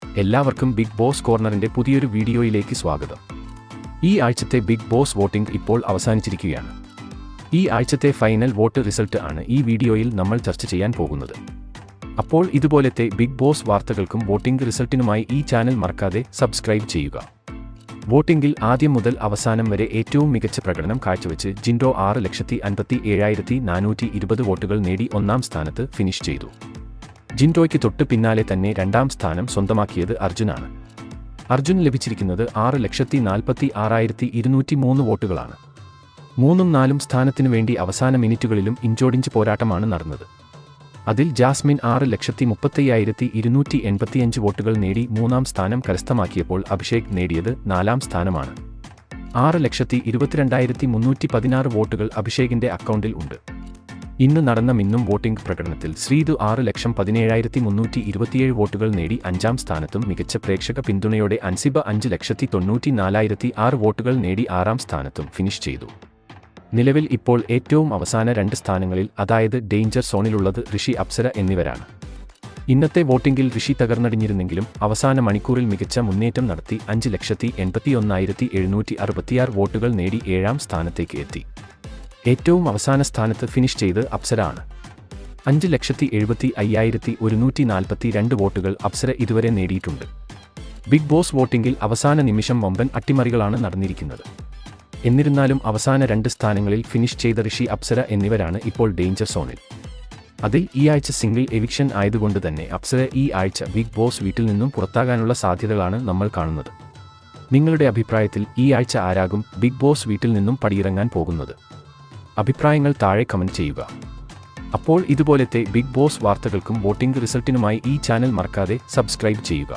എല്ലാവർക്കും big boss കോർണറിന്റെ പുതിയൊരു വീഡിയോയിലേക്ക് സ്വാഗതം. ഈ ആഴ്ചത്തെ ബിഗ് ബോസ് വോട്ടിംഗ് ഇപ്പോൾ അവസാനിച്ചിരിക്കുകയാണ്. ഈ ആഴ്ചത്തെ ഫൈനൽ വോട്ട് റിസൾട്ട് ആണ് ഈ വീഡിയോയിൽ നമ്മൾ ചർച്ച ചെയ്യാൻ പോകുന്നത്. അപ്പോൾ ഇതുപോലത്തെ ബിഗ് ബോസ് വാർത്തകൾക്കും വോട്ടിംഗ് റിസൾട്ടിനുമായി ഈ ചാനൽ മറക്കാതെ സബ്സ്ക്രൈബ് ചെയ്യുക. വോട്ടിംഗിൽ ആദ്യം മുതൽ അവസാനം വരെ ഏറ്റവും മികച്ച പ്രകടനം കാഴ്ചവെച്ച് ജിൻഡോ 6,57,420 വോട്ടുകൾ നേടി ഒന്നാം സ്ഥാനത്ത് ഫിനിഷ് ചെയ്തു. ജിൻഡോയ്ക്ക് തൊട്ട് പിന്നാലെ തന്നെ രണ്ടാം സ്ഥാനം സ്വന്തമാക്കിയത് അർജുനാണ്. അർജുൻ ലഭിച്ചിരിക്കുന്നത് 6,46,203 വോട്ടുകളാണ്. 3ഉം 4ഉം സ്ഥാനത്തിനു വേണ്ടി അവസാന മിനിറ്റുകളിലും ഇഞ്ചോടിഞ്ച് പോരാട്ടമാണ് നടന്നത്. അതിൽ ജാസ്മിൻ 6,35,285 വോട്ടുകൾ നേടി മൂന്നാം സ്ഥാനം കരസ്ഥമാക്കിയപ്പോൾ അഭിഷേക് നേടിയത് 4ാം സ്ഥാനമാണ്. 6,22,316 വോട്ടുകൾ അഭിഷേകിന്റെ അക്കൗണ്ടിൽ ഉണ്ട്. ഇന്ന് നടന്ന മിന്നും വോട്ടിംഗ് പ്രകടനത്തിൽ ശ്രീതു 6,17,327 വോട്ടുകൾ നേടി 5ാം സ്ഥാനത്തും മികച്ച പ്രേക്ഷക പിന്തുണയോടെ അൻസിബ 5,94,006 വോട്ടുകൾ നേടി 6ാം സ്ഥാനത്തും ഫിനിഷ് ചെയ്തു. നിലവിൽ ഇപ്പോൾ ഏറ്റവും അവസാന 2 സ്ഥാനങ്ങളിൽ, അതായത് ഡേഞ്ചർ സോണിലുള്ളത് ഋഷി, അപ്സര എന്നിവരാണ്. ഇന്നത്തെ വോട്ടിംഗിൽ ഋഷി തകർന്നടിഞ്ഞിരുന്നെങ്കിലും അവസാന മണിക്കൂറിൽ മികച്ച മുന്നേറ്റം നടത്തി 5,81,766 വോട്ടുകൾ നേടി 7ാം സ്ഥാനത്തേക്ക് എത്തി. ഏറ്റവും അവസാന സ്ഥാനത്ത് ഫിനിഷ് ചെയ്ത് അപ്സര ആണ്. 5,75,142 വോട്ടുകൾ അപ്സര ഇതുവരെ നേടിയിട്ടുണ്ട്. ബിഗ് ബോസ് വോട്ടിംഗിൽ അവസാന നിമിഷം വമ്പൻ അട്ടിമറികളാണ് നടന്നിരിക്കുന്നത്. എന്നിരുന്നാലും അവസാന 2 സ്ഥാനങ്ങളിൽ ഫിനിഷ് ചെയ്ത ഋഷി, അപ്സര എന്നിവരാണ് ഇപ്പോൾ ഡേഞ്ചർ സോണിൽ. അതിൽ ഈ ആഴ്ച സിംഗിൾ എവിക്ഷൻ ആയതുകൊണ്ട് തന്നെ അപ്സര ഈ ആഴ്ച ബിഗ് ബോസ് വീട്ടിൽ നിന്നും പുറത്താകാനുള്ള സാധ്യതകളാണ് നമ്മൾ കാണുന്നത്. നിങ്ങളുടെ അഭിപ്രായത്തിൽ ഈ ആഴ്ച ആരാകും ബിഗ് ബോസ് വീട്ടിൽ നിന്നും പടിയിറങ്ങാൻ പോകുന്നത്? അഭിപ്രായങ്ങൾ താഴെ കമന്റ് ചെയ്യുക. അപ്പോൾ ഇതുപോലത്തെ ബിഗ് ബോസ് വാർത്തകൾക്കും വോട്ടിംഗ് റിസൾട്ടിനുമായി ഈ ചാനൽ മറക്കാതെ സബ്സ്ക്രൈബ് ചെയ്യുക.